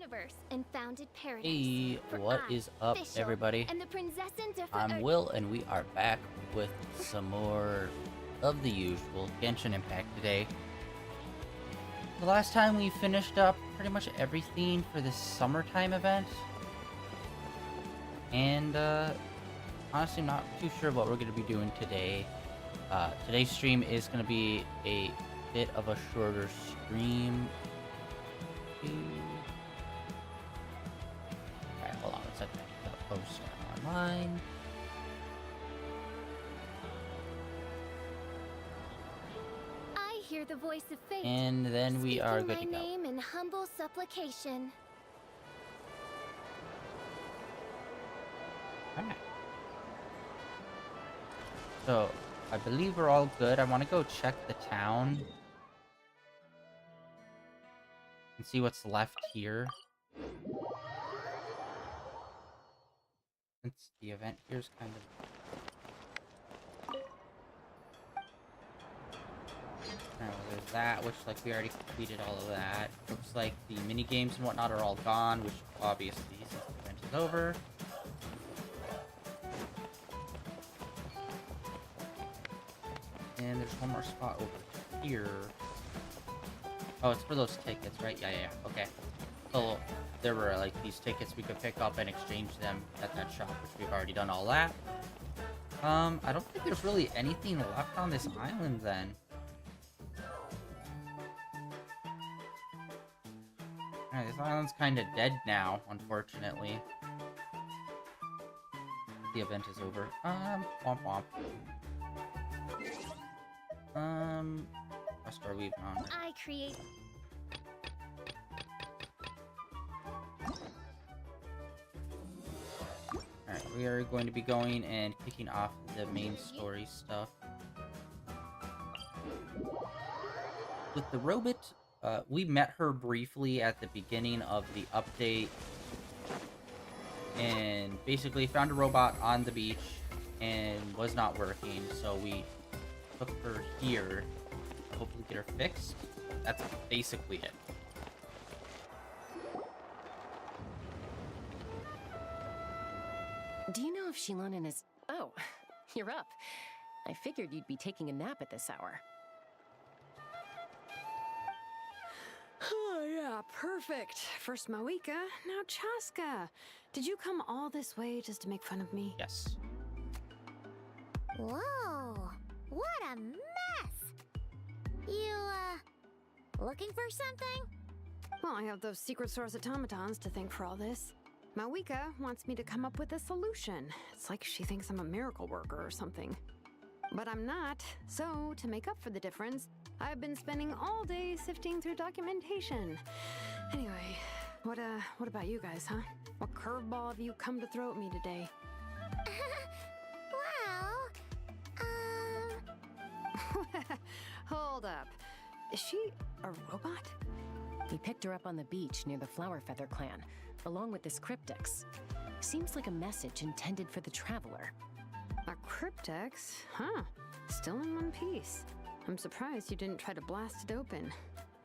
universe and founded paradise. Hey, For what I, is up, Fischl, everybody? and the princessins of I'm Will, and we are back with some more of the usual Genshin Impact today. The last time we finished up pretty much everything for this summertime event. And, honestly, not too sure what we're going to be doing today. Today's stream is going to be a bit of a shorter stream. Alright, hold on one second. I need to post online. I hear the voice of fate. And then we are good to Speaking go. my name in humble supplication. Alright. So, I believe we're all good. I want to go check the town and see what's left here. Since the event here's kind of... Alright, well, there's that, which, like, we already completed all of that. Looks like the mini games and whatnot are all gone, which, obviously, since the event is over. And there's one more spot over here. Oh, it's for those tickets, right? Yeah. Okay. So, there were, like, these tickets we could pick up and exchange them at that shop, which we've already done all that. I don't think there's really anything left on this island, then. Alright, this island's kind of dead now, unfortunately. The event is over. Womp womp. Restore weave on. I create. Alright, we are going to be going and kicking off the main story stuff. With the robot, we met her briefly at the beginning of the update. And basically found a robot on the beach and was not working, so we took her here to hopefully get her fixed. That's basically it. Do you know if Shilonen is... Oh, you're up. I figured you'd be taking a nap at this hour. Oh, yeah, perfect. First Moika, now Chaska. Did you come all this way just to make fun of me? Yes. Whoa! What a mess! You, looking for something? Well, I have those secret source automatons to thank for all this. Mawika wants me to come up with a solution. It's like she thinks I'm a miracle worker or something. But I'm not, so to make up for the difference, I've been spending all day sifting through documentation. Anyway, what about you guys, huh? What curveball have you come to throw at me today? Well, Hold up. Is she a robot? We picked her up on the beach near the Flower Feather clan, along with this cryptix. Seems like a message intended for the traveler. A cryptex? Huh. Still in one piece. I'm surprised you didn't try to blast it open.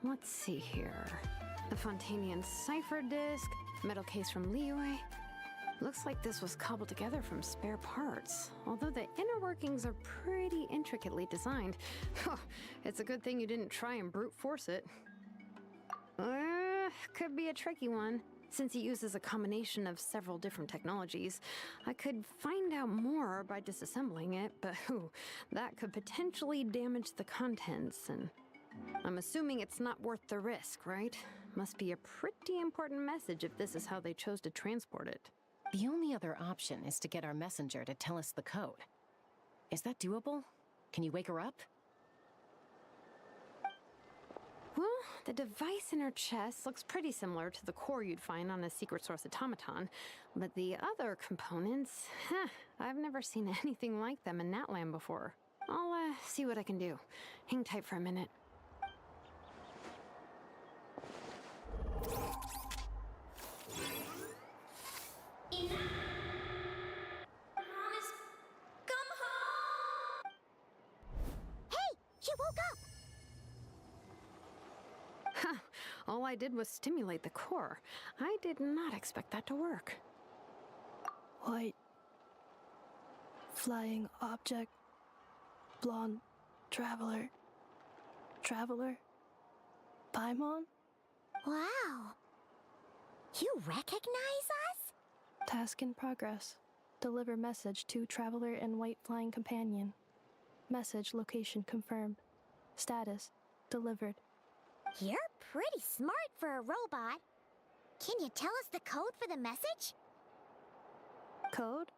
Let's see here. The Fontanian cipher disk, metal case from Liyue. Looks like this was cobbled together from spare parts. Although the inner workings are pretty intricately designed. It's a good thing you didn't try and brute force it. Could be a tricky one. Since it uses a combination of several different technologies, I could find out more by disassembling it, but that could potentially damage the contents, and I'm assuming it's not worth the risk, right? Must be a pretty important message if this is how they chose to transport it. The only other option is to get our messenger to tell us the code. Is that doable? Can you wake her up? Well, the device in her chest looks pretty similar to the core you'd find on a secret source automaton, but the other components, I've never seen anything like them in Natlan before. I'll see what I can do. Hang tight for a minute. Hey! She woke up! All I did was stimulate the core. I did not expect that to work. White. Flying object. Blonde. Traveler. Traveler. Paimon? Wow. You recognize us? Task in progress. Deliver message to Traveler and White Flying Companion. Message location confirmed. Status delivered. You're pretty smart for a robot. Can you tell us the code for the message? Code?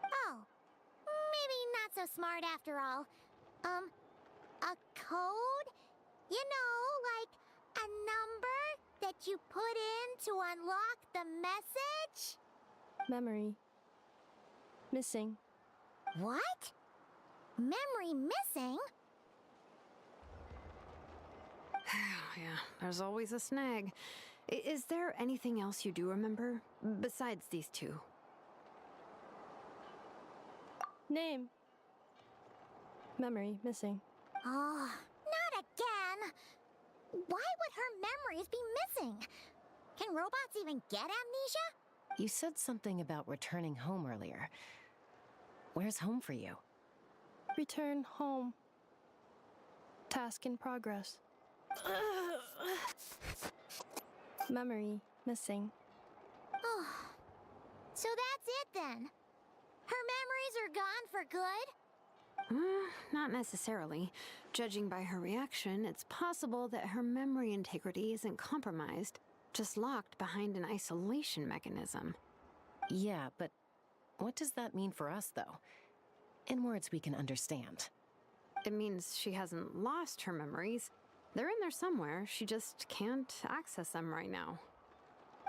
Oh, maybe not so smart after all. A code? You know, like a number that you put in to unlock the message? Memory. Missing. What? Memory missing? Yeah, there's always a snag. Is there anything else you do remember? Besides these two? Name. Memory missing. Oh, not again! Why would her memories be missing? Can robots even get amnesia? You said something about returning home earlier. Where's home for you? Return home. Task in progress. Memory missing. Oh, so that's it then. Her memories are gone for good? Not necessarily. Judging by her reaction, it's possible that her memory integrity isn't compromised, just locked behind an isolation mechanism. Yeah, but what does that mean for us, though? In words we can understand. It means she hasn't lost her memories. They're in there somewhere, she just can't access them right now.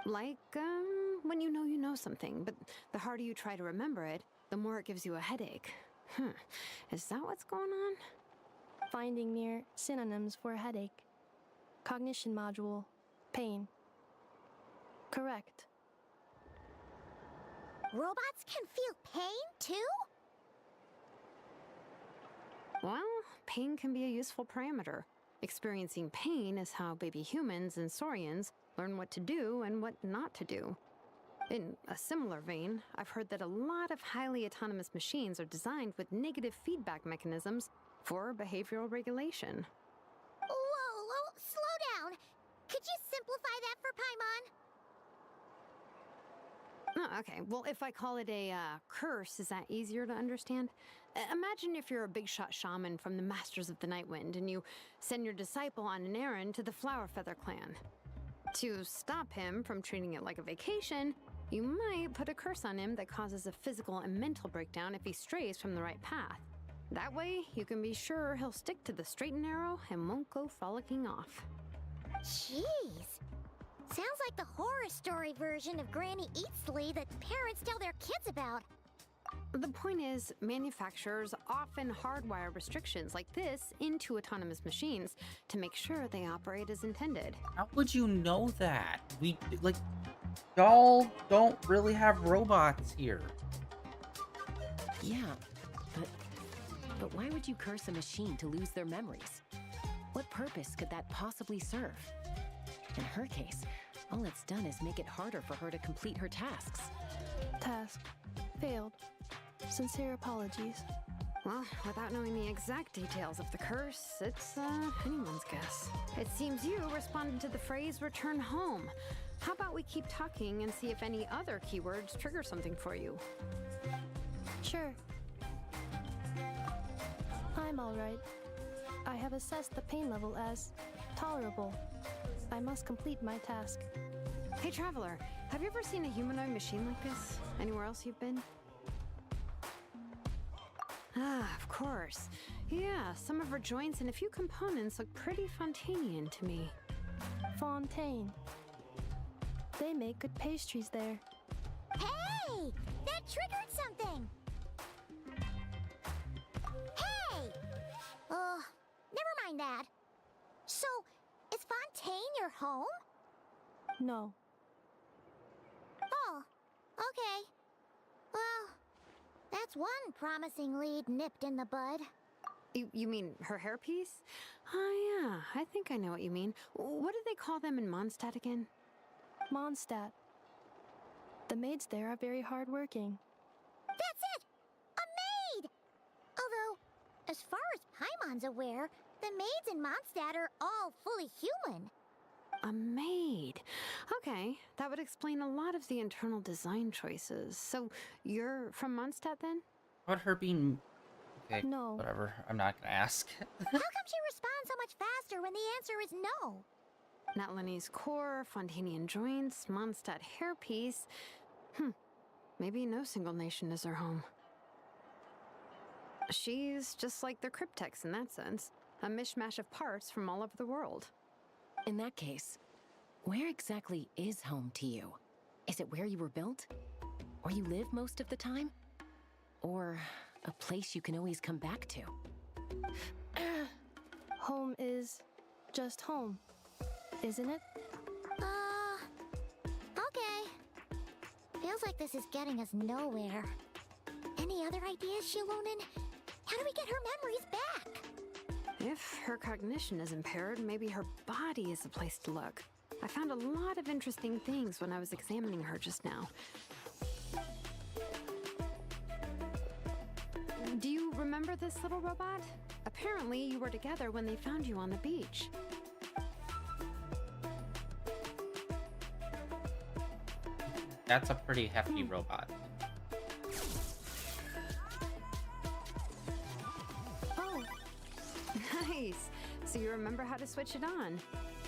Like, when you know something, but the harder you try to remember it, the more it gives you a headache. Is that what's going on? Finding near synonyms for headache. Cognition module. Pain. Correct. Robots can feel pain, too? Well, pain can be a useful parameter. Experiencing pain is how baby humans and saurians learn what to do and what not to do. In a similar vein, I've heard that a lot of highly autonomous machines are designed with negative feedback mechanisms for behavioral regulation. Whoa, slow down. Could you simplify that for Paimon? Oh, okay, well, if I call it a curse, is that easier to understand? Imagine if you're a big shot shaman from the Masters of the Nightwind and you send your disciple on an errand to the Flower Feather clan. To stop him from treating it like a vacation, you might put a curse on him that causes a physical and mental breakdown if he strays from the right path. That way, you can be sure he'll stick to the straight and narrow and won't go frolicking off. Jeez. Sounds like the horror story version of Granny Eatsley that parents tell their kids about. The point is, manufacturers often hardwire restrictions like this into autonomous machines to make sure they operate as intended. How would you know that? Y'all don't really have robots here. Yeah, but why would you curse a machine to lose their memories? What purpose could that possibly serve? In her case, all it's done is make it harder for her to complete her tasks. Task. Failed. Sincere apologies. Well, without knowing the exact details of the curse, it's anyone's guess. It seems you responded to the phrase return home. How about we keep talking and see if any other keywords trigger something for you? Sure. I'm alright. I have assessed the pain level as tolerable. I must complete my task. Hey, Traveler, have you ever seen a humanoid machine like this? Anywhere else you've been? Ah, of course. Yeah, some of her joints and a few components look pretty Fontainian to me. Fontaine. They make good pastries there. Hey! That triggered something! Hey! Never mind that. So, is Fontaine your home? No. Oh, okay. Well, that's one promising lead nipped in the bud. You mean her hairpiece? Oh, yeah, I think I know what you mean. What do they call them in Mondstadt again? Mondstadt. The maids there are very hardworking. That's it! A maid! Although, as far as Paimon's aware, the maids in Mondstadt are all fully human. A maid. Okay, that would explain a lot of the internal design choices. So, you're from Mondstadt then? About her being... Okay, No. whatever. I'm not gonna ask. How come she responds so much faster when the answer is no? Natlanese core, Fontanian joints, Mondstadt hairpiece. Maybe no single nation is her home. She's just like the Cryptex in that sense. A mishmash of parts from all over the world. In that case, where exactly is home to you? Is it where you were built? Where you live most of the time? Or a place you can always come back to? Home is just home, isn't it? Okay. Feels like this is getting us nowhere. Any other ideas, Shilonen? How do we get her memories back? If her cognition is impaired, maybe her body is the place to look. I found a lot of interesting things when I was examining her just now. Do you remember this little robot? Apparently, you were together when they found you on the beach. That's a pretty hefty robot. Oh, Nice. So you remember how to switch it on.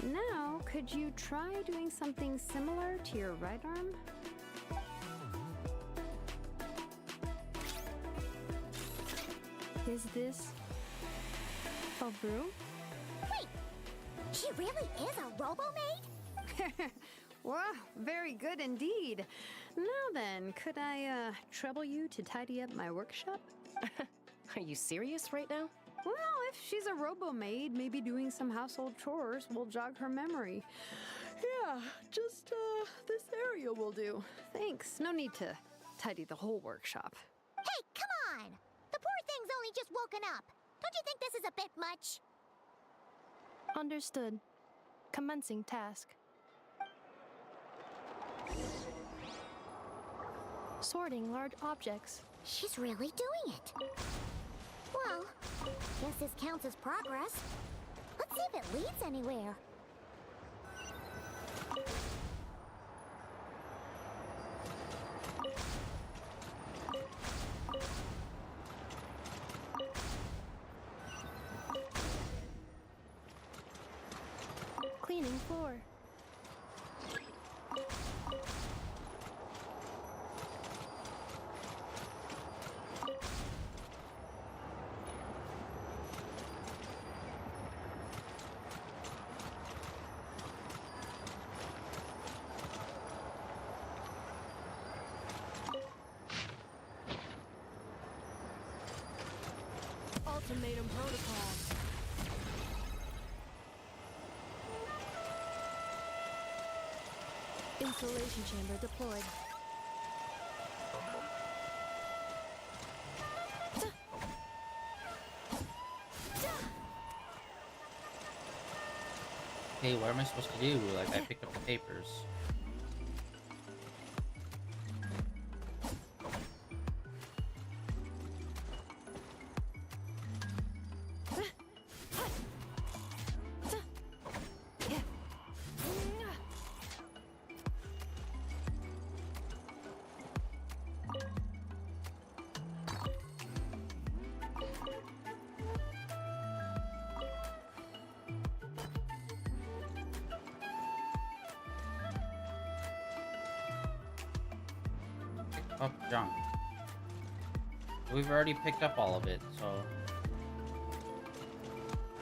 Now, could you try doing something similar to your right arm? is this a broom? Wait, she really is a robo-maid? Wow, very good indeed. Now then, could I trouble you to tidy up my workshop? Are you serious right now? Well, if she's a robo-maid, maybe doing some household chores will jog her memory. Yeah, just this area will do. Thanks. No need to tidy the whole workshop. Hey, come on! The poor thing's only just woken up. Don't you think this is a bit much? Understood. Commencing task. Sorting large objects. She's really doing it. Well, guess this counts as progress. Let's see if it leads anywhere. Cleaning floor. Ultimatum protocol. Installation chamber deployed. Hey, what am I supposed to do? Like, I picked up the papers. Up junk. We've already picked up all of it, so...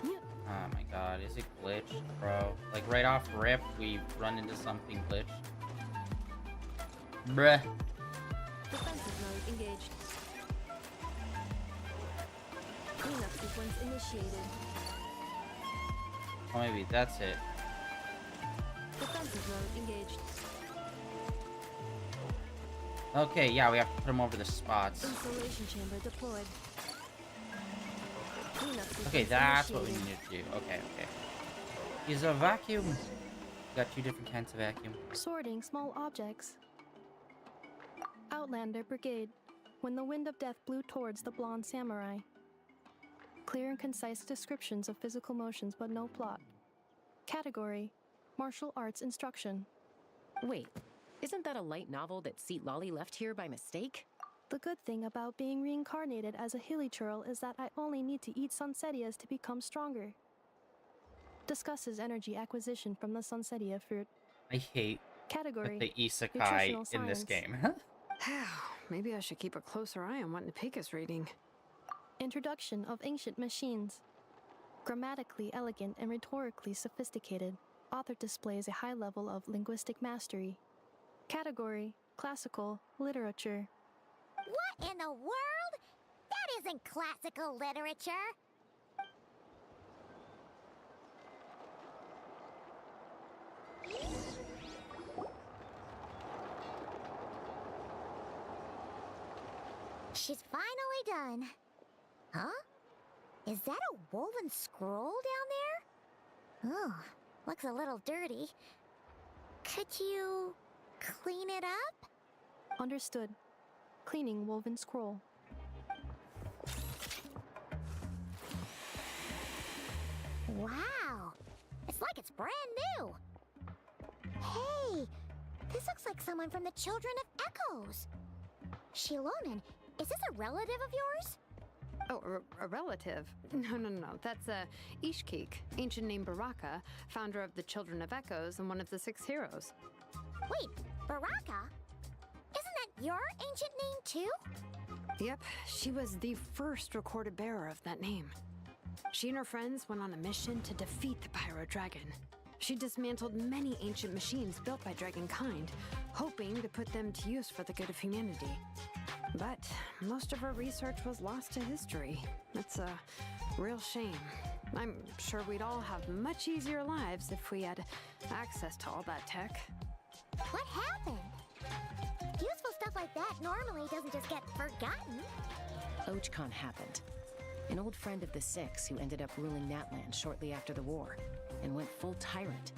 Oh my god, is it glitched, bro? Like, right off rip, we run into something glitched. Bruh. Defensive mode engaged. Cleanup sequence initiated. Oh, maybe that's it. Defensive mode engaged. Okay, yeah, we have to put them over the spots. Installation chamber deployed. Cleanup Okay, sequence that's what we initiated. need to do. Okay, okay. Is a vacuum. Got 2 different kinds of vacuum. Sorting small objects. Outlander Brigade. When the wind of death blew towards the blonde samurai. Clear and concise descriptions of physical motions, but no plot. Category: martial arts instruction. Wait, isn't that a light novel that Seat Lolly left here by mistake? The good thing about being reincarnated as a hilly churl is that I only need to eat sunsettias to become stronger. Discusses energy acquisition from the sunsettia fruit. I hate Category: the isekai nutritional in this science. game. Maybe I should keep a closer eye on what Nepika's reading. Introduction of ancient machines. Grammatically elegant and rhetorically sophisticated, author displays a high level of linguistic mastery. Category: classical literature. What in the world? That isn't classical literature. She's finally done. Huh? Is that a woven scroll down there? Oh, looks a little dirty. Could you clean it up? Understood. Cleaning woven scroll. Wow, it's like it's brand new. Hey, this looks like someone from the Children of Echoes. Shilonen, is this a relative of yours? Oh, a relative? No. That's Ishkik, ancient name Baraka, founder of the Children of Echoes and one of the 6 heroes. Wait, Baraka? Isn't that your ancient name too? Yep, she was the first recorded bearer of that name. She and her friends went on a mission to defeat the Pyro Dragon. She dismantled many ancient machines built by Dragonkind, hoping to put them to use for the good of humanity. But most of her research was lost to history. It's a real shame. I'm sure we'd all have much easier lives if we had access to all that tech. What happened? Useful stuff like that normally doesn't just get forgotten. Ochcon happened. An old friend of the 6 who ended up ruling Natland shortly after the war, and went full tyrant.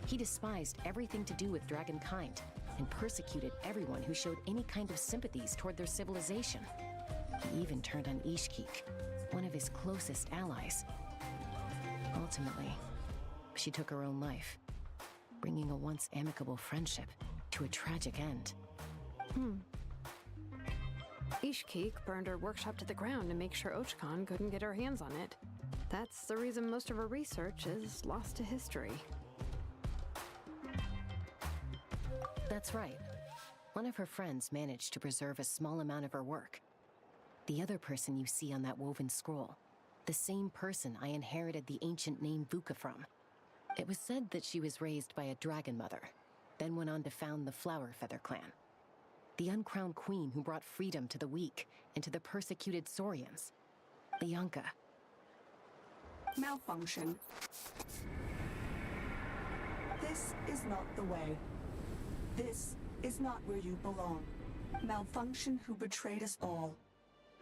He despised everything to do with Dragonkind, and persecuted everyone who showed any kind of sympathies toward their civilization. He even turned on Ishkik, one of his closest allies. Ultimately, she took her own life, bringing a once amicable friendship to a tragic end. Ishkik burned her workshop to the ground to make sure Ochcon couldn't get her hands on it. That's the reason most of her research is lost to history. That's right. One of her friends managed to preserve a small amount of her work. The other person you see on that woven scroll, the same person I inherited the ancient name Vuka from. It was said that she was raised by a dragon mother, then went on to found the Flower Feather clan. The uncrowned queen who brought freedom to the weak and to the persecuted Saurians. Bianca. Malfunction. This is not the way. This is not where you belong. Malfunction who betrayed us all.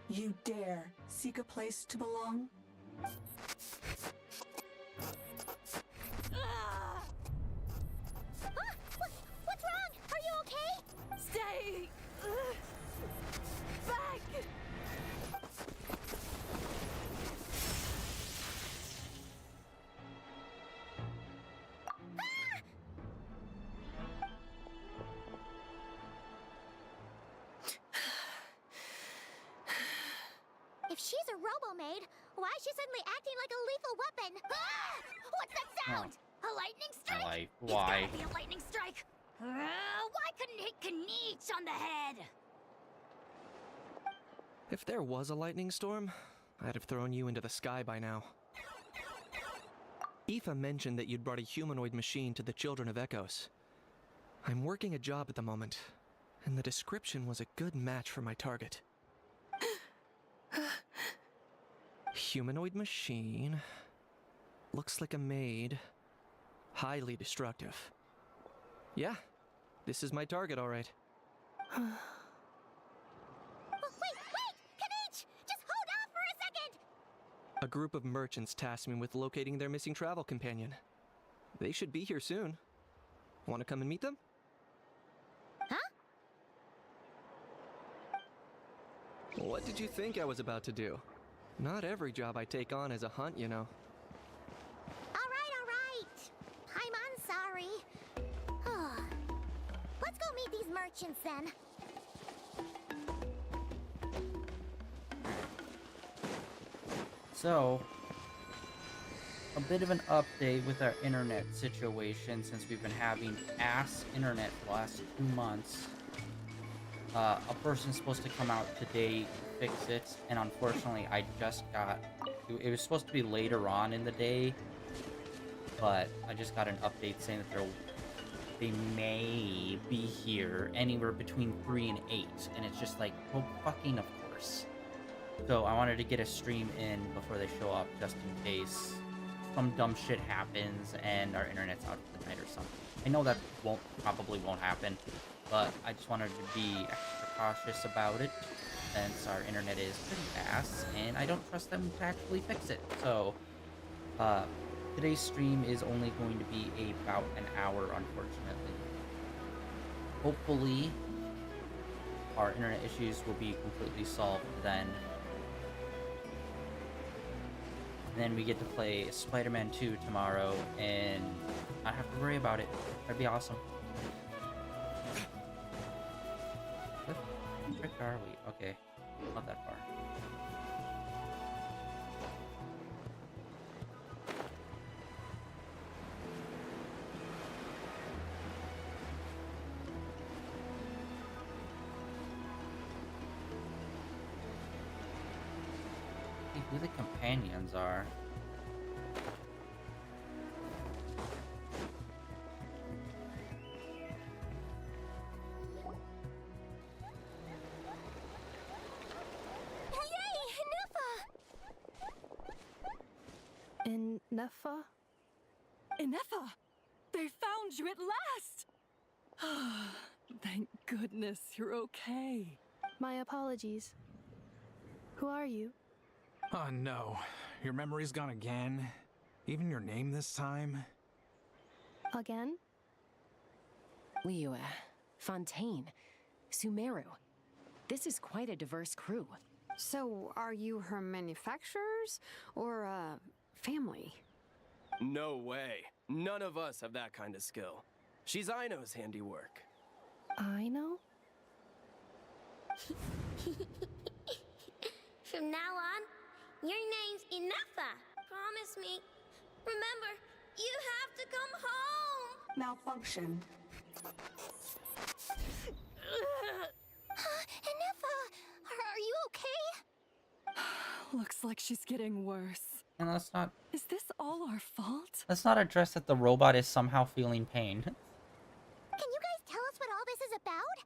You dare seek a place to belong? What's wrong? Are you okay? Stay back. If she's a robo-maid, why is she suddenly acting like a lethal weapon? Ah! What's that sound? A lightning strike? Like, It's why? gotta be a lightning strike. Why couldn't it hit Kniech on the head? If there was a lightning storm, I'd have thrown you into the sky by now. Aoife mentioned that you'd brought a humanoid machine to the Children of Echoes. I'm working a job at the moment, and the description was a good match for my target. Humanoid machine. Looks like a maid. Highly destructive. Yeah, this is my target, all right. Oh, wait! Kniech! Just hold off for a second! A group of merchants tasked me with locating their missing travel companion. They should be here soon. Want to come and meet them? Huh? What did you think I was about to do? Not every job I take on is a hunt, you know. All right. I'm sorry. Let's go meet these merchants then. So, a bit of an update with our internet situation since we've been having ass internet for the last 2 months. A person's supposed to come out today to fix it, and unfortunately I just got... It was supposed to be later on in the day, but I just got an update saying that they may be here anywhere between 3 and 8, and it's just like, well, fucking of course. So I wanted to get a stream in before they show up, just in case some dumb shit happens and our internet's out for the night or something. I know that probably won't happen, but I just wanted to be extra cautious about it, since our internet is pretty ass, and I don't trust them to actually fix it. So, today's stream is only going to be about an hour, unfortunately. Hopefully, our internet issues will be completely solved then. And then we get to play Spider-Man 2 tomorrow and not have to worry about it. That'd be awesome. Where the frick are we? Okay, not that far. See who the companions are. In Nefa? Ineffa! They found you at last! Thank goodness you're okay. My apologies. Who are you? Oh no, your memory's gone again? Even your name this time? Again? Liyue, Fontaine, Sumeru. This is quite a diverse crew. So, are you her manufacturers or family? No way. None of us have that kind of skill. She's Aino's handiwork. I know? From now on, your name's Ineffa. Promise me. Remember, you have to come home. Malfunction. Ineffa, are you okay? Looks like she's getting worse. And let's not Is this all our fault? address that the robot is somehow feeling pain. Can you guys tell us what all this is about?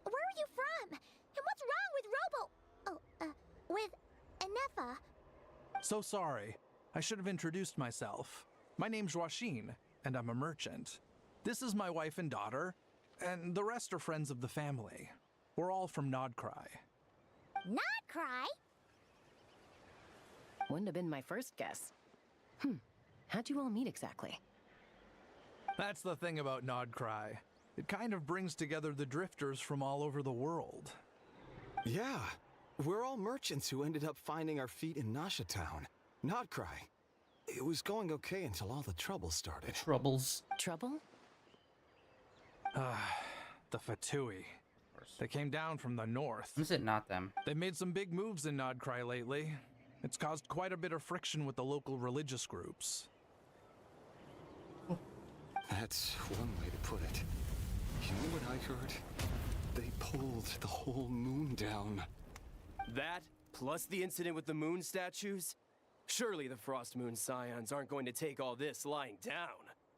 Where are you from? And what's wrong with with Ineffa? So sorry. I should have introduced myself. My name's Joachine, and I'm a merchant. This is my wife and daughter, and the rest are friends of the family. We're all from Nodcry. Not cry. Wouldn't have been my first guess. How'd you all meet exactly? That's the thing about Nodcry. It kind of brings together the drifters from all over the world. Yeah, we're all merchants who ended up finding our feet in Nasha Town. Nodcry. It was going okay until all the trouble started. Troubles. Trouble? The Fatui. They came down from the north. Is it not them? They've made some big moves in Nodcry lately. It's caused quite a bit of friction with the local religious groups. That's one way to put it. You know what I heard? They pulled the whole moon down. That, plus the incident with the moon statues? Surely the Frost Moon Scions aren't going to take all this lying down.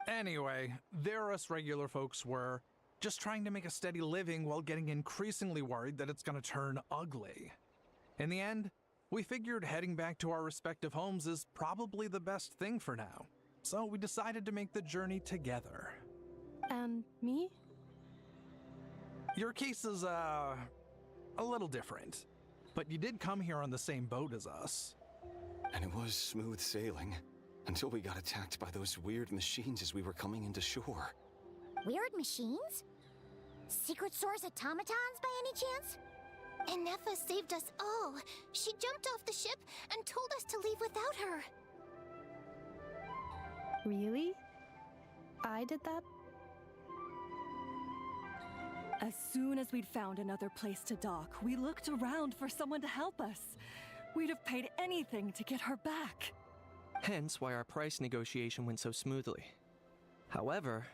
Anyway, there us regular folks were just trying to make a steady living while getting increasingly worried that it's gonna turn ugly. In the end, we figured heading back to our respective homes is probably the best thing for now. So we decided to make the journey together. And me? Your case is, a little different. But you did come here on the same boat as us. And it was smooth sailing, until we got attacked by those weird machines as we were coming into shore. Weird machines? Secret Source automatons by any chance? Inefa saved us all. She jumped off the ship and told us to leave without her. Really? I did that? As soon as we'd found another place to dock, we looked around for someone to help us. We'd have paid anything to get her back. Hence why our price negotiation went so smoothly. However,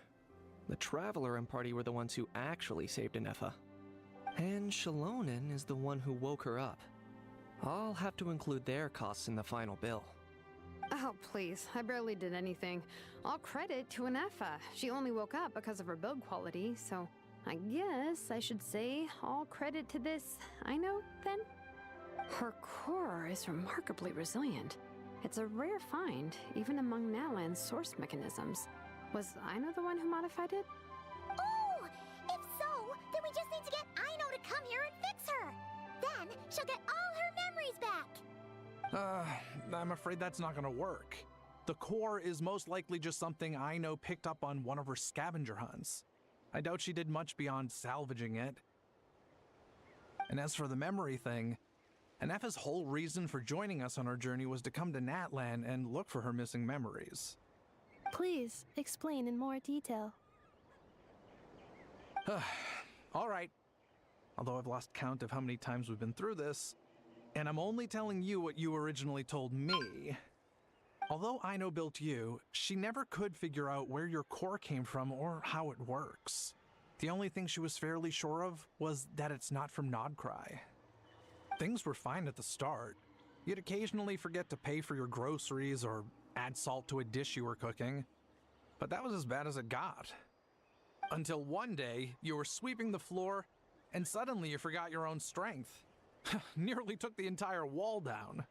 the Traveler and party were the ones who actually saved Inefa. And Shalonen is the one who woke her up. I'll have to include their costs in the final bill. Oh, please. I barely did anything. All credit to Inefa. She only woke up because of her build quality, so I guess I should say all credit to this Aino, then? Her core is remarkably resilient. It's a rare find, even among Nalan's source mechanisms. Was Aino the one who modified it? Oh! If so, then we just need to get Aino to come here and fix her. Then she'll get all her memories back. I'm afraid that's not gonna work. The core is most likely just something Aino picked up on one of her scavenger hunts. I doubt she did much beyond salvaging it. And as for the memory thing, Inefa's whole reason for joining us on our journey was to come to Natlan and look for her missing memories. Please explain in more detail. All right. Although I've lost count of how many times we've been through this, and I'm only telling you what you originally told me. Although Aino built you, she never could figure out where your core came from or how it works. The only thing she was fairly sure of was that it's not from Nodcry. Things were fine at the start. You'd occasionally forget to pay for your groceries or add salt to a dish you were cooking. But that was as bad as it got. Until one day, you were sweeping the floor, and suddenly you forgot your own strength. Nearly took the entire wall down.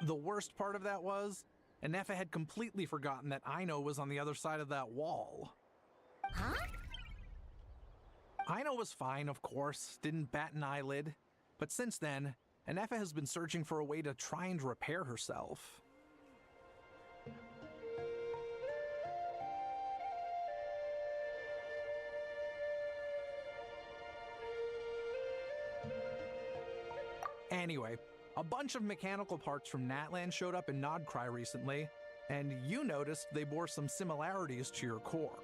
The worst part of that was, Inefa had completely forgotten that Aino was on the other side of that wall. Huh? Aino was fine, of course, didn't bat an eyelid. But since then, Inefa has been searching for a way to try and repair herself. Anyway, a bunch of mechanical parts from Natlan showed up in Nodcry recently, and you noticed they bore some similarities to your core.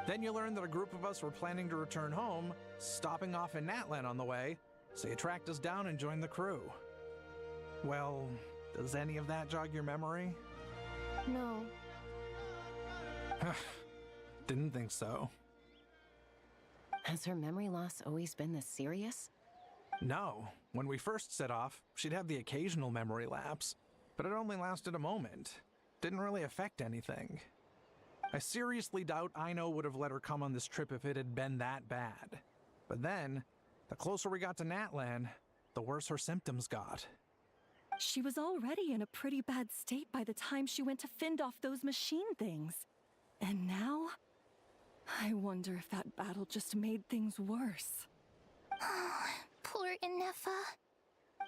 Then you learned that a group of us were planning to return home, stopping off in Natlan on the way, so you tracked us down and joined the crew. Well, does any of that jog your memory? No. Didn't think so. Has her memory loss always been this serious? No. When we first set off, she'd have the occasional memory lapse, but it only lasted a moment. Didn't really affect anything. I seriously doubt Aino would have let her come on this trip if it had been that bad. But then, the closer we got to Natlan, the worse her symptoms got. She was already in a pretty bad state by the time she went to fend off those machine things. And now, I wonder if that battle just made things worse. Poor Inefa.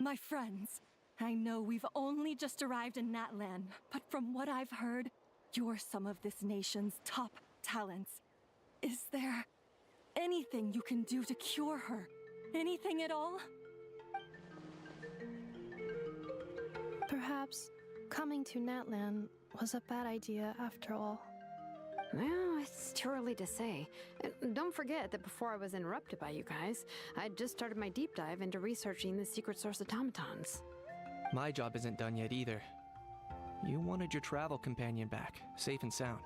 My friends, I know we've only just arrived in Natlan, but from what I've heard, you're some of this nation's top talents. Is there anything you can do to cure her? Anything at all? Perhaps coming to Natlan was a bad idea after all. Well, it's too early to say. Don't forget that before I was interrupted by you guys, I'd just started my deep dive into researching the secret source automatons. My job isn't done yet either. You wanted your travel companion back, safe and sound.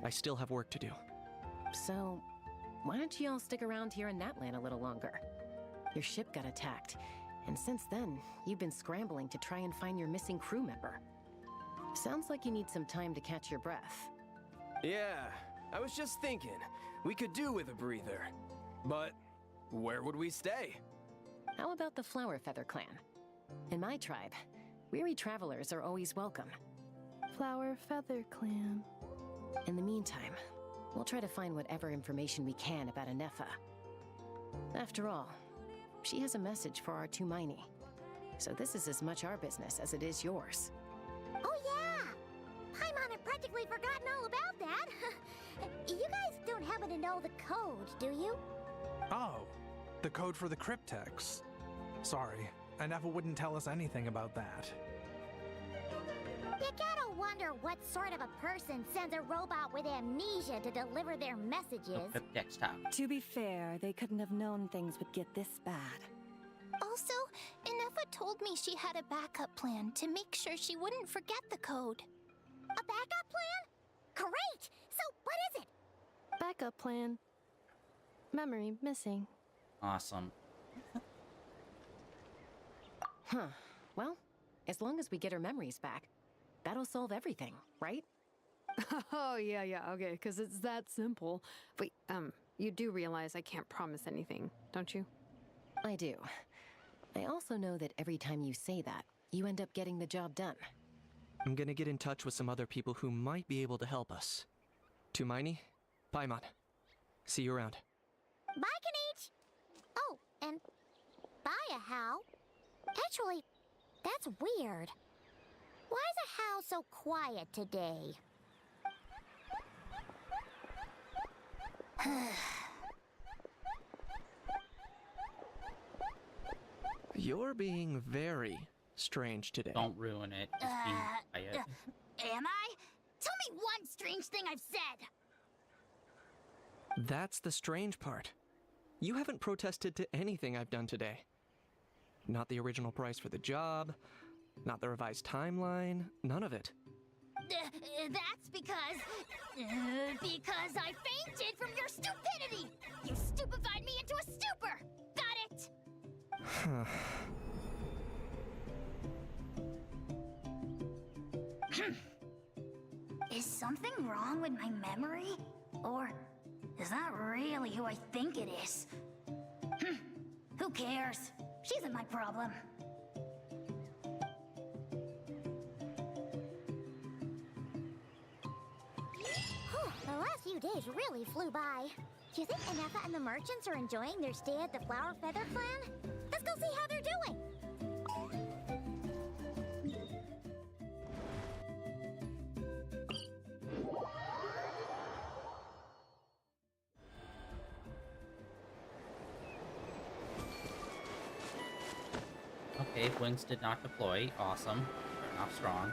I still have work to do. So, why don't you all stick around here in Natlan a little longer? Your ship got attacked, and since then, you've been scrambling to try and find your missing crew member. Sounds like you need some time to catch your breath. Yeah, I was just thinking, we could do with a breather. But where would we stay? How about the Flower Feather clan? In my tribe, weary travelers are always welcome. Flower Feather Clan. In the meantime, we'll try to find whatever information we can about Inefa. After all, she has a message for our Tumaini. So this is as much our business as it is yours. Oh yeah! Paimon had practically forgotten all about that. You guys don't happen to know the code, do you? Oh, the code for the cryptex. Sorry, Anefa wouldn't tell us anything about that. You gotta wonder what sort of a person sends a robot with amnesia to deliver their messages. Cryptex top. To be fair, they couldn't have known things would get this bad. Also, Inefa told me she had a backup plan to make sure she wouldn't forget the code. A backup plan? Great! So what is it? Backup plan. Memory missing. Awesome. Huh. Well, as long as we get her memories back, that'll solve everything, right? Oh, yeah, okay, because it's that simple. Wait, you do realize I can't promise anything, don't you? I do. I also know that every time you say that, you end up getting the job done. I'm gonna get in touch with some other people who might be able to help us. Tumaini, Paimon. See you around. Bye, Kanich! Oh, and bye, Ahau. Actually, that's weird. Why is Ahau so quiet today? You're being very strange today. Don't ruin it. Just be quiet. Am I? Tell me one strange thing I've said! That's the strange part. You haven't protested to anything I've done today. Not the original price for the job, not the revised timeline, none of it. That's because I fainted from your stupidity! You stupefied me into a stupor! Got it? Is something wrong with my memory? Or is that really who I think it is? Who cares? She isn't my problem. The last few days really flew by. Do you think Anefa and the merchants are enjoying their stay at the Flower Feather Clan? Let's go see how they're doing! Okay, wings did not deploy. Awesome. Starting off strong.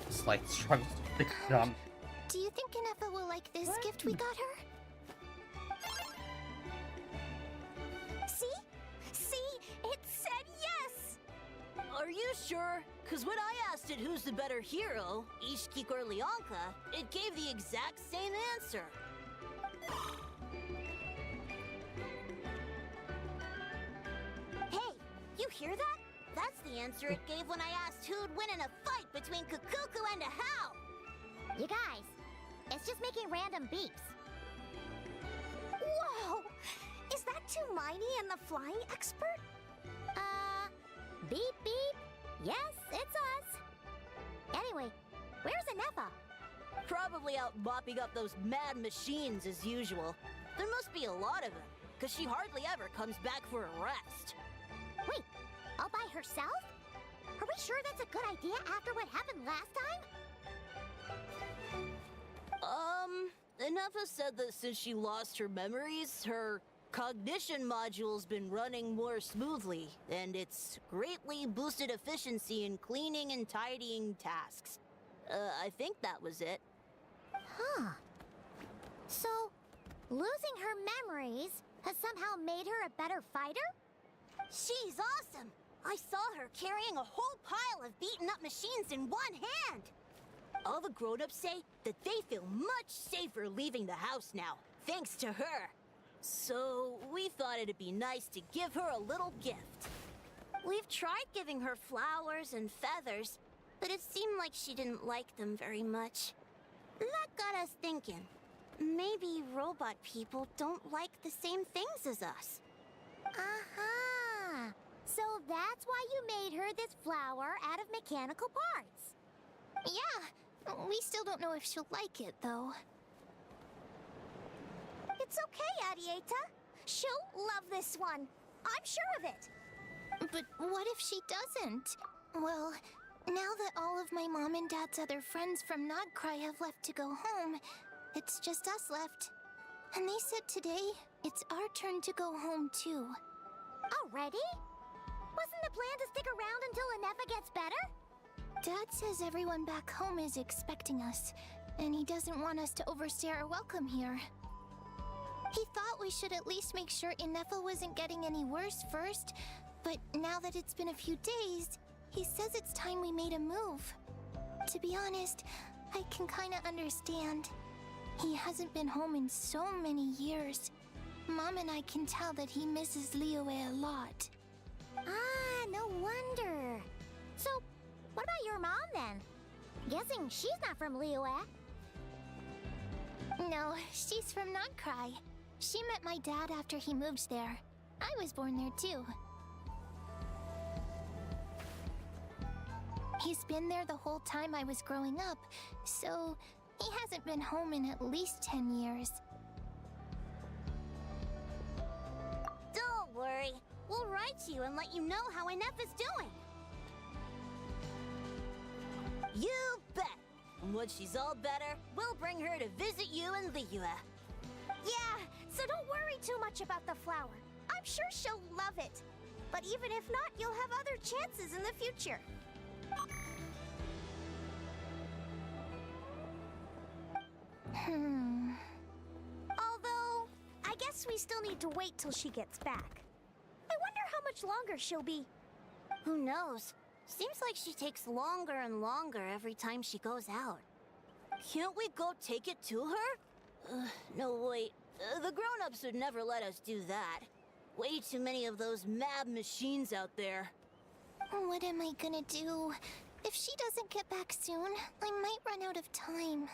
Slight struggle to jump. Do you think Inefa will like this gift we got her? See? See? It said yes! Are you sure? Because when I asked it who's the better hero, Ishkik or Leonka, it gave the exact same answer. Hey, you hear that? That's the answer it gave when I asked who'd win in a fight between Kukuku and Ahau. You guys, it's just making random beeps. Whoa! Is that Tumaini and the flying expert? Beep beep. Yes, it's us. Anyway, where's Anefa? Probably out mopping up those mad machines as usual. There must be a lot of them, because she hardly ever comes back for a rest. Wait, all by herself? Are we sure that's a good idea after what happened last time? Inefa said that since she lost her memories, her cognition module's been running more smoothly, and it's greatly boosted efficiency in cleaning and tidying tasks. I think that was it. Huh. So, losing her memories has somehow made her a better fighter? She's awesome! I saw her carrying a whole pile of beaten up machines in one hand! All the grown-ups say that they feel much safer leaving the house now, thanks to her. So, we thought it'd be nice to give her a little gift. We've tried giving her flowers and feathers, but it seemed like she didn't like them very much. That got us thinking. maybe robot people don't like the same things as us. Uh-huh. So that's why you made her this flower out of mechanical parts. Yeah, we still don't know if she'll like it, though. It's okay, Arieta. She'll love this one. I'm sure of it. But what if she doesn't? Well, now that all of my mom and dad's other friends from Nodcry have left to go home, it's just us left. And they said today, it's our turn to go home too. Already? Wasn't the plan to stick around until Anefa gets better? Dad says everyone back home is expecting us, and he doesn't want us to overstay our welcome here. He thought we should at least make sure Inefa wasn't getting any worse first, but now that it's been a few days, he says it's time we made a move. To be honest, I can kinda understand. He hasn't been home in so many years. Mom and I can tell that he misses Liyue a lot. Ah, no wonder. So, what about your mom then? Guessing she's not from Liyue. No, she's from Nodcry. She met my dad after he moved there. I was born there too. He's been there the whole time I was growing up, so he hasn't been home in at least 10 years. Don't worry. We'll write to you and let you know how Inefa's doing. You bet! And when she's all better, we'll bring her to visit you in Liyue. Yeah, so don't worry too much about the flower. I'm sure she'll love it. But even if not, you'll have other chances in the future. Although, I guess we still need to wait till she gets back. I wonder how much longer she'll be. Who knows? Seems like she takes longer and longer every time she goes out. Can't we go take it to her? No, wait. The grown-ups would never let us do that. Way too many of those mad machines out there. What am I gonna do? If she doesn't get back soon, I might run out of time.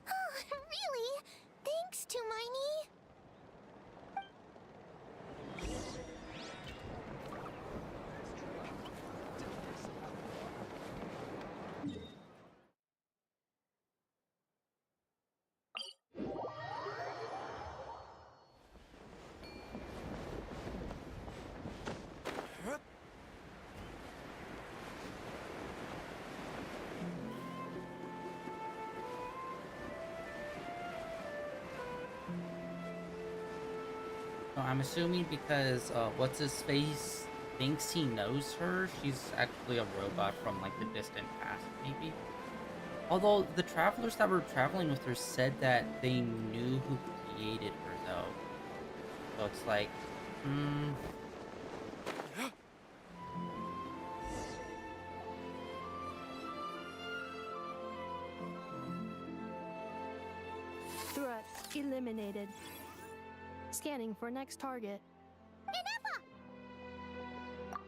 Oh, really? Thanks, Tumaini. So I'm assuming because what's his face thinks he knows her, she's actually a robot from like the distant past, maybe. Although the travelers that were traveling with her said that they knew who created her, though. So it's like, Threat eliminated. Scanning for next target.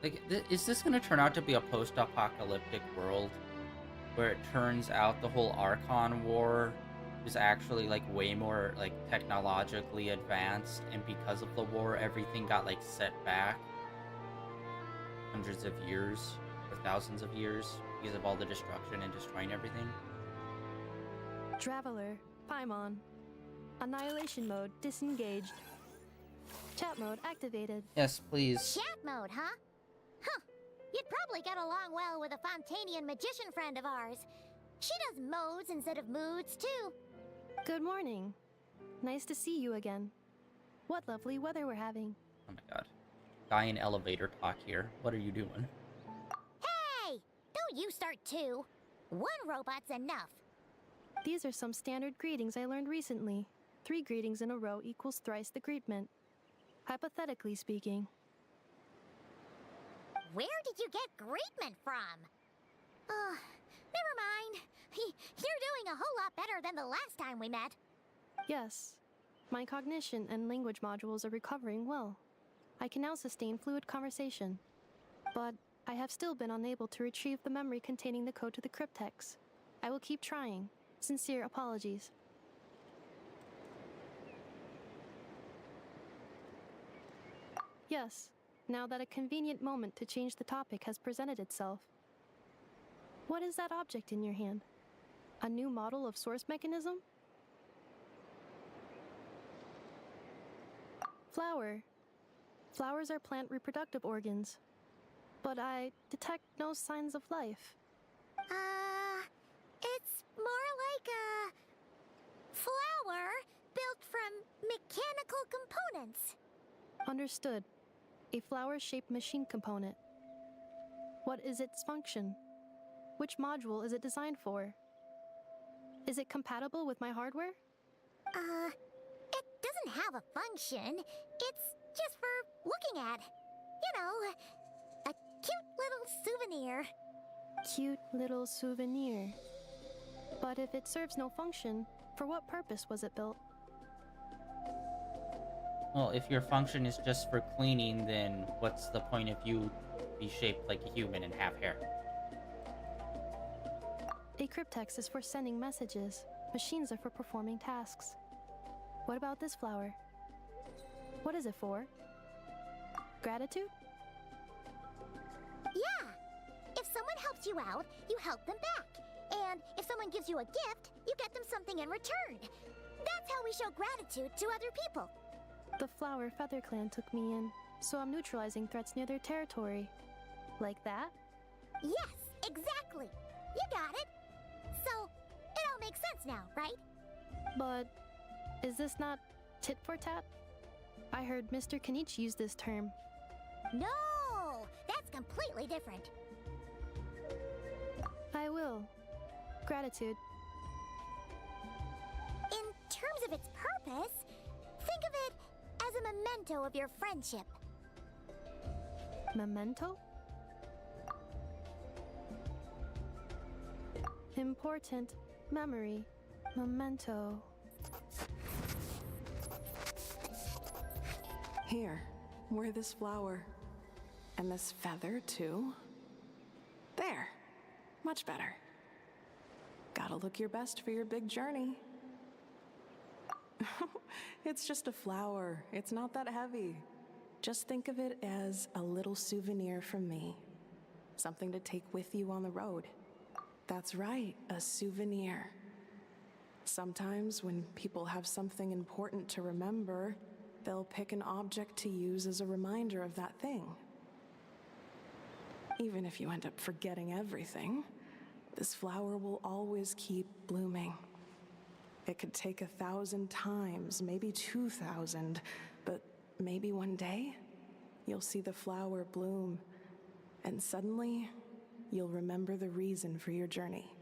like, is this gonna turn out to be a post-apocalyptic world where it turns out the whole Archon War is actually like way more like technologically advanced, and because of the war, everything got like set back hundreds of years or thousands of years because of all the destruction and destroying everything? Traveler, Paimon. Annihilation mode disengaged. Chat mode activated. Yes, please. Chat mode, huh? Huh. You'd probably get along well with a Fontanian magician friend of ours. She does modes instead of moods, too. Good morning. Nice to see you again. What lovely weather we're having. Oh my god. Guy in elevator talk here. What are you doing? Hey! Don't you start too. One robot's enough. These are some standard greetings I learned recently. 3 greetings in a row equals thrice the greetment. Hypothetically speaking. Where did you get greetment from? Never mind. You're doing a whole lot better than the last time we met. Yes. My cognition and language modules are recovering well. I can now sustain fluid conversation. But I have still been unable to retrieve the memory containing the code to the cryptex. I will keep trying. Sincere apologies. Yes, now that a convenient moment to change the topic has presented itself. What is that object in your hand? A new model of source mechanism? Flower. Flowers are plant reproductive organs. But I detect no signs of life. It's more like a flower built from mechanical components. Understood. A flower-shaped machine component. What is its function? Which module is it designed for? Is it compatible with my hardware? It doesn't have a function. It's just for looking at. You know, a cute little souvenir. Cute little souvenir. But if it serves no function, for what purpose was it built? Well, if your function is just for cleaning, then what's the point if you be shaped like a human and have hair? A cryptex is for sending messages. Machines are for performing tasks. What about this flower? What is it for? Gratitude? Yeah. If someone helps you out, you help them back. And if someone gives you a gift, you get them something in return. That's how we show gratitude to other people. The Flower Feather Clan took me in, so I'm neutralizing threats near their territory. Like that? Yes, exactly. You got it. So, it all makes sense now, right? But is this not tit for tat? I heard Mr. Kenichi use this term. No, that's completely different. I will. Gratitude. In terms of its purpose, think of it as a memento of your friendship. Memento? Important memory. Memento. Here, wear this flower. And this feather, too. There. Much better. Gotta look your best for your big journey. It's just a flower. It's not that heavy. Just think of it as a little souvenir from me. Something to take with you on the road. That's right, a souvenir. Sometimes when people have something important to remember, they'll pick an object to use as a reminder of that thing. Even if you end up forgetting everything, this flower will always keep blooming. It could take 1,000 times, maybe 2,000, but maybe one day, you'll see the flower bloom, and suddenly, you'll remember the reason for your journey.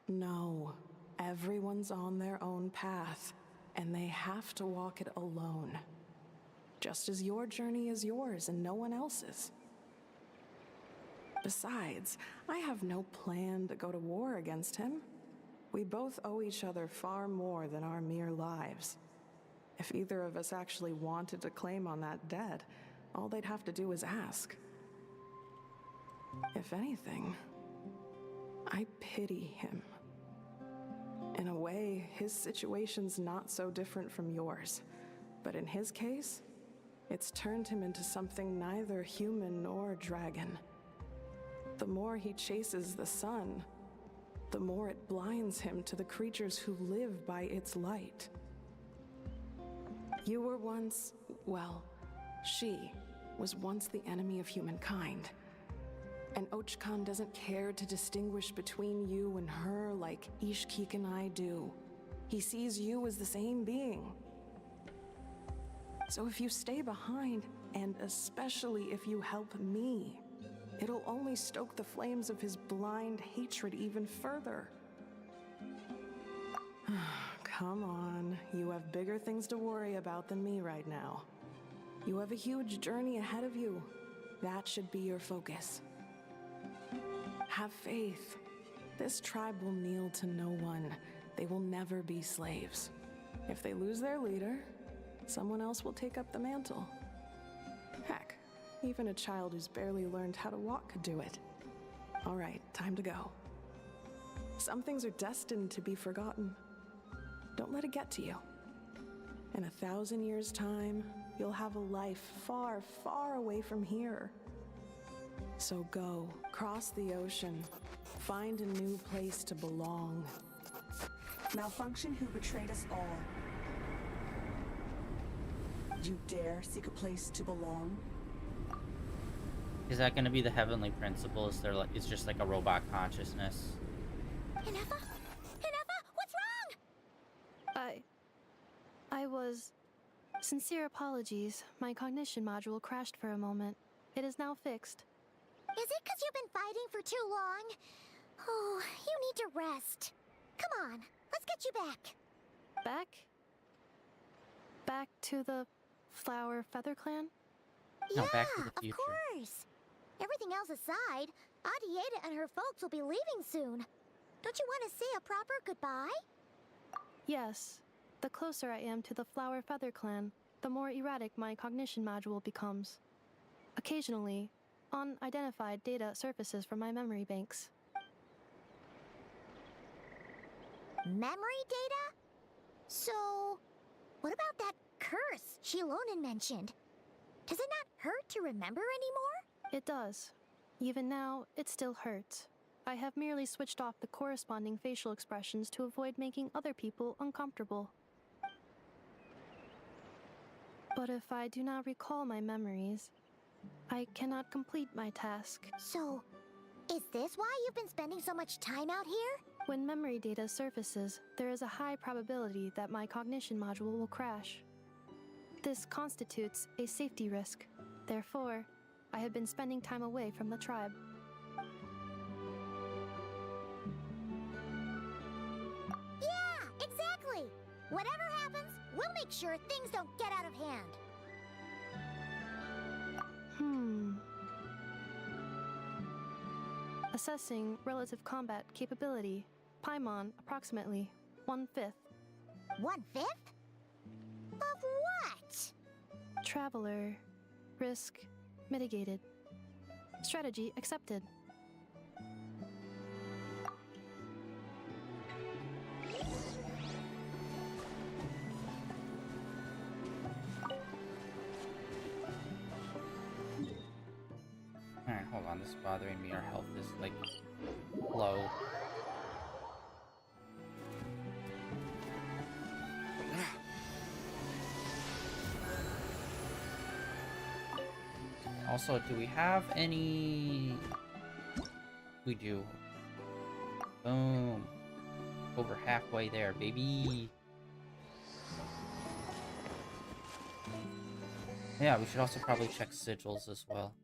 No, everyone's on their own path, and they have to walk it alone. Just as your journey is yours and no one else's. Besides, I have no plan to go to war against him. We both owe each other far more than our mere lives. If either of us actually wanted to claim on that debt, all they'd have to do is ask. If anything, I pity him. In a way, his situation's not so different from yours. But in his case, it's turned him into something neither human nor dragon. The more he chases the sun, the more it blinds him to the creatures who live by its light. You were once, well, she was once the enemy of humankind. And Ochkan doesn't care to distinguish between you and her like Ishkik and I do. He sees you as the same being. So if you stay behind, and especially if you help me, it'll only stoke the flames of his blind hatred even further. Come on, you have bigger things to worry about than me right now. You have a huge journey ahead of you. That should be your focus. Have faith. This tribe will kneel to no one. They will never be slaves. If they lose their leader, someone else will take up the mantle. Heck, Even a child who's barely learned how to walk could do it. All right, time to go. Some things are destined to be forgotten. Don't let it get to you. In 1,000 years' time, you'll have a life far, far away from here. So go, cross the ocean, find a new place to belong. Malfunction who betrayed us all. You dare seek a place to belong? Is that going to be the heavenly principle? Is there like it's just like a robot consciousness? Inefa? Inefa, what's wrong? I was... Sincere apologies. My cognition module crashed for a moment. It is now fixed. Is it because you've been fighting for too long? Oh, you need to rest. Come on, let's get you back. Back? Back to the Flower Feather Clan? No, Yeah, back to the of future. course. Everything else aside, Adieta and her folks will be leaving soon. Don't you want to say a proper goodbye? Yes. The closer I am to the Flower Feather Clan, the more erratic my cognition module becomes. Occasionally, unidentified data surfaces from my memory banks. Memory data? So, what about that curse Shilonen mentioned? Does it not hurt to remember anymore? It does. Even now, it still hurts. I have merely switched off the corresponding facial expressions to avoid making other people uncomfortable. But if I do not recall my memories, I cannot complete my task. So, is this why you've been spending so much time out here? When memory data surfaces, there is a high probability that my cognition module will crash. This constitutes a safety risk. Therefore, I have been spending time away from the tribe. Yeah, exactly! Whatever happens, we'll make sure things don't get out of hand. Assessing relative combat capability. Paimon, approximately 1/5. 1/5? Of what? Traveler. Risk mitigated. Strategy accepted. Alright, hold on. This is bothering me. Our health is, like, low. Also, do we have any... We do. Boom. Over halfway there, baby. Yeah, we should also probably check sigils as well.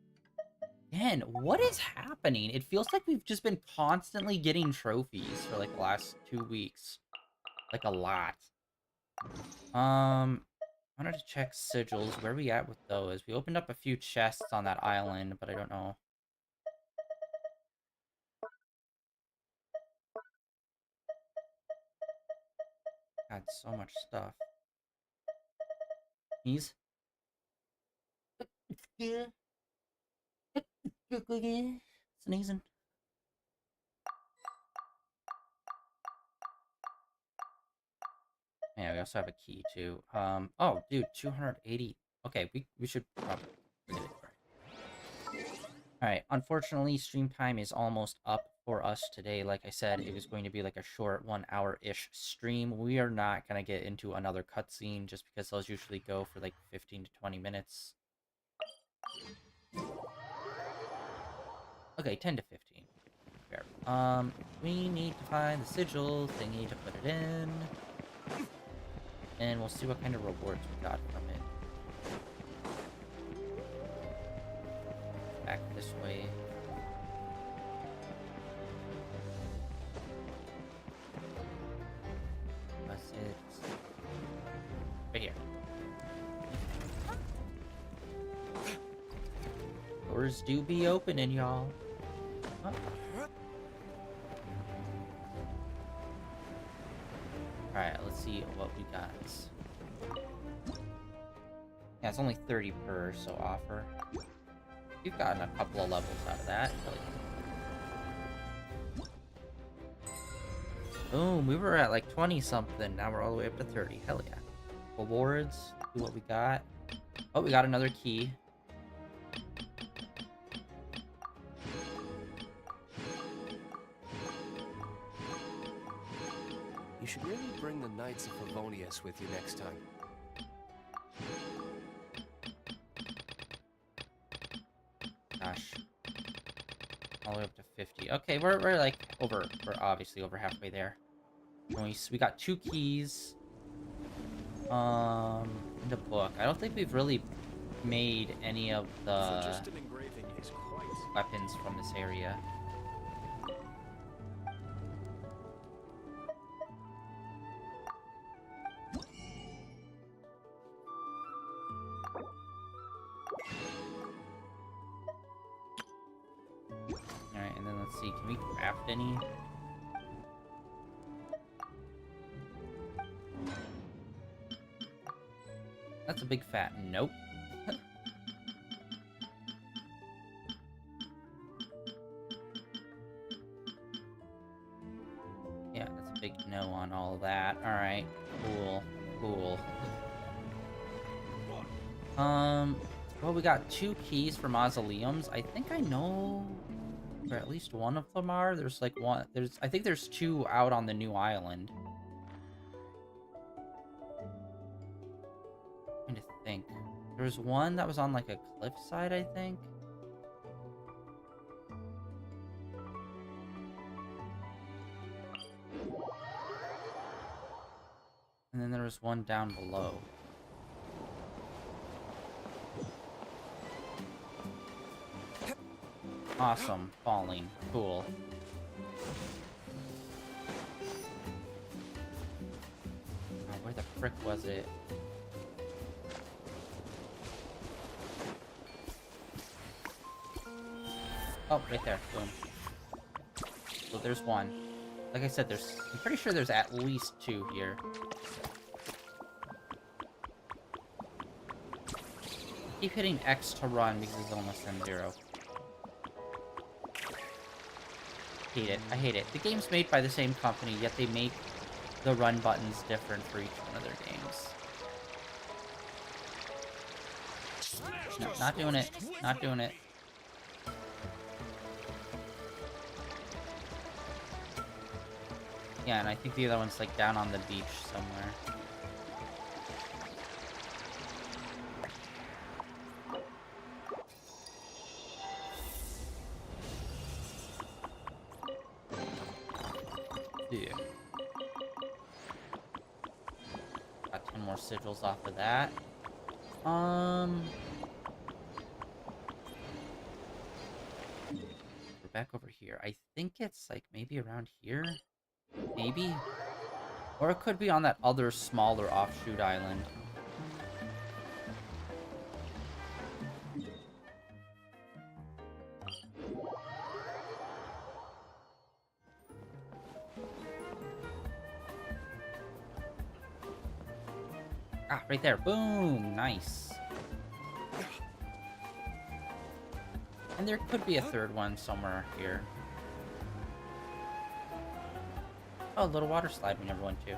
Man, what is happening? It feels like we've just been constantly getting trophies for, like, the last 2 weeks. Like, a lot. I wanted to check sigils. Where are we at with those? We opened up a few chests on that island, but I don't know. God, so much stuff. Sneeze. Sneezing. Yeah, we also have a key too. Oh, dude, 280. Okay, we should probably forget it. Alright, unfortunately, stream time is almost up for us today. Like I said, it was going to be like a short 1 hour-ish stream. We are not going to get into another cutscene just because those usually go for like 15 to 20 minutes. Okay, 10 to 15. Fair. We need to find the sigil thingy to put it in. And we'll see what kind of rewards we got from it. Back this way. That's it. Right here. Doors do be opening, y'all. Oh. Alright, let's see what we got. Yeah, it's only 30 per, so offer. We've gotten a couple of levels out of that. Boom, we were at like 20 something. Now we're all the way up to 30. Hell yeah. Awards, see what we got. Oh, we got another key. You should really bring the Knights of Favonius with you next time. Gosh. All the way up to 50. Okay, we're like over, we're obviously over halfway there. And we got 2 keys. In the book. I don't think we've really made any of the weapons from this area. Alright, and then let's see, can we craft any? That's a big fat nope. Yeah, that's a big no on all of that. Alright, cool. Well, we got 2 keys for mausoleums. I think I know where at least one of them are. There's like one, I think there's 2 out on the new island. Trying to think. There was one that was on like a cliffside, I think. And then there was one down below. Awesome. Falling. Cool. Oh, where the frick was it? Oh, right there. Boom. So there's one. Like I said, I'm pretty sure there's at least 2 here. Keep hitting X to run because it's almost M0. Hate it. I hate it. The game's made by the same company, yet they make the run buttons different for each one of their games. No, not doing it. Not doing it. Yeah, and I think the other one's like down on the beach somewhere. Yeah. Got 10 more sigils off of that. We're back over here. I think it's like maybe around here. Maybe? Or it could be on that other smaller offshoot island. Ah, right there. Boom! Nice. And there could be a third one somewhere here. Oh, a little water slide we never went to.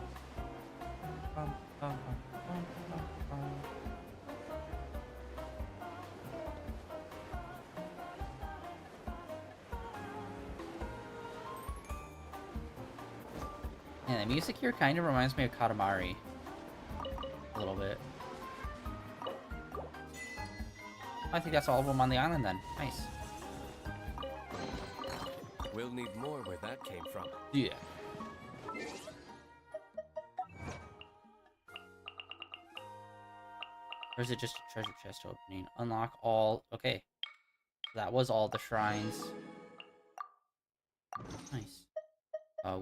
Yeah, the music here kind of reminds me of Katamari. A little bit. I think that's all of them on the island then. Nice. We'll need more where that came from. Yeah. Or is it just a treasure chest opening? Unlock all... Okay. That was all the shrines. Nice.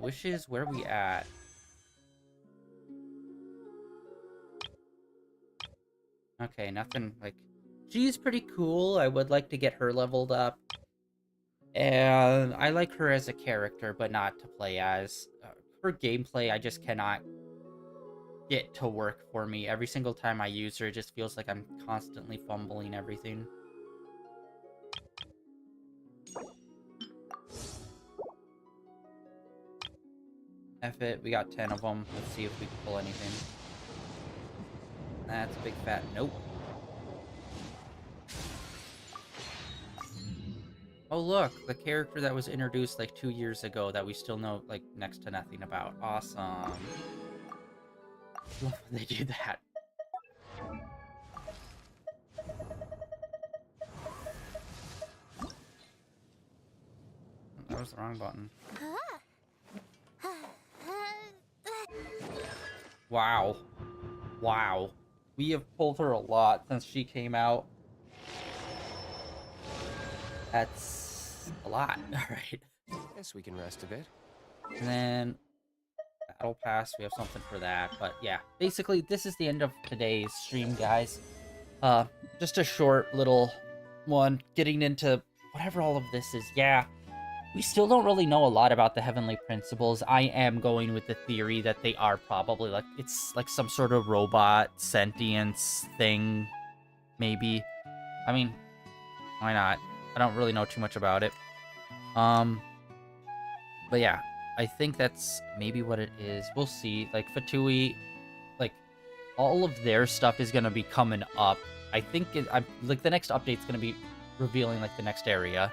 Wishes, where are we at? Okay, nothing, like... She's pretty cool. I would like to get her leveled up. And I like her as a character, but not to play as. Her gameplay, I just cannot get to work for me. Every single time I use her, it just feels like I'm constantly fumbling everything. F it, we got 10 of them. Let's see if we can pull anything. That's a big fat nope. Oh look, the character that was introduced like 2 years ago that we still know like next to nothing about. Awesome. Love when they do that. That was the wrong button. Wow. Wow. We have pulled her a lot since she came out. That's a lot. Alright. Guess we can rest a bit. And then Battle Pass, we have something for that. But yeah, basically this is the end of today's stream, guys. Just a short little one getting into whatever all of this is. Yeah. We still don't really know a lot about the Heavenly Principles. I am going with the theory that they are probably like, it's like some sort of robot sentience thing, maybe. I mean, why not? I don't really know too much about it. But yeah, I think that's maybe what it is. We'll see. Like, Fatui, like, all of their stuff is going to be coming up. I think, like, the next update's going to be revealing, like, the next area.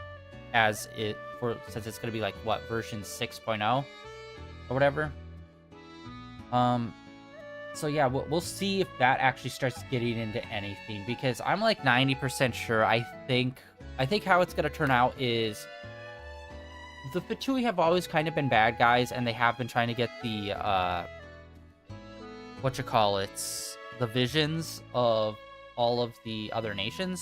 Since it's gonna be like what, version 6.0 or whatever. So yeah, we'll see if that actually starts getting into anything, because I'm like 90% sure. I think how it's gonna turn out is the Fatui have always kind of been bad guys, and they have been trying to get the the visions of all of the other nations.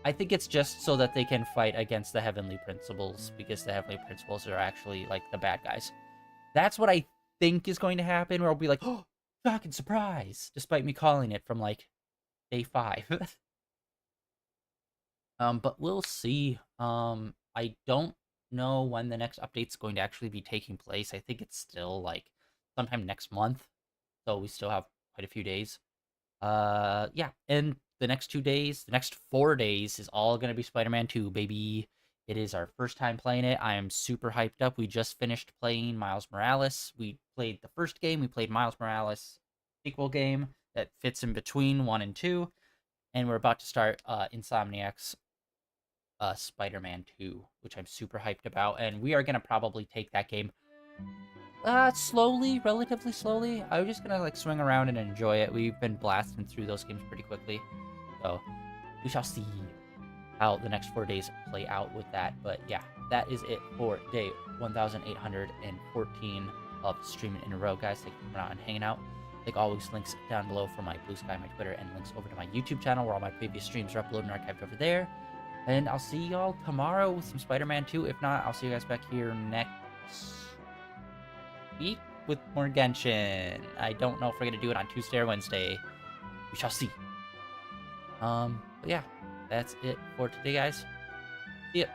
I think it's just so that they can fight against the Heavenly Principles, because the Heavenly Principles are actually, like, the bad guys. That's what I think is going to happen, where I'll be like, oh, fucking surprise, despite me calling it from, like, day 5. But we'll see. I don't know when the next update's going to actually be taking place. I think it's still, like, sometime next month, so we still have quite a few days. Yeah, and the next 2 days, the next 4 days is all going to be Spider-Man 2, baby. It is our first time playing it. I am super hyped up. We just finished playing Miles Morales. We played the first game. We played Miles Morales sequel game that fits in between 1 and 2. And we're about to start Insomniac's Spider-Man 2, which I'm super hyped about. And we are going to probably take that game slowly, relatively slowly. I'm just gonna like swing around and enjoy it. We've been blasting through those games pretty quickly, so we shall see how the next 4 days play out with that. But yeah, that is it for day 1814 of streaming in a row, guys. Thank you for coming out and hanging out. Like always, links down below for my Blue Sky, my Twitter, and links over to my YouTube channel where all my previous streams are uploaded and archived over there. And I'll see y'all tomorrow with some Spider-Man 2. If not, I'll see you guys back here next week with more Genshin. I don't know if we're gonna do it on Tuesday or Wednesday. We shall see. But yeah, that's it for today, guys. See ya.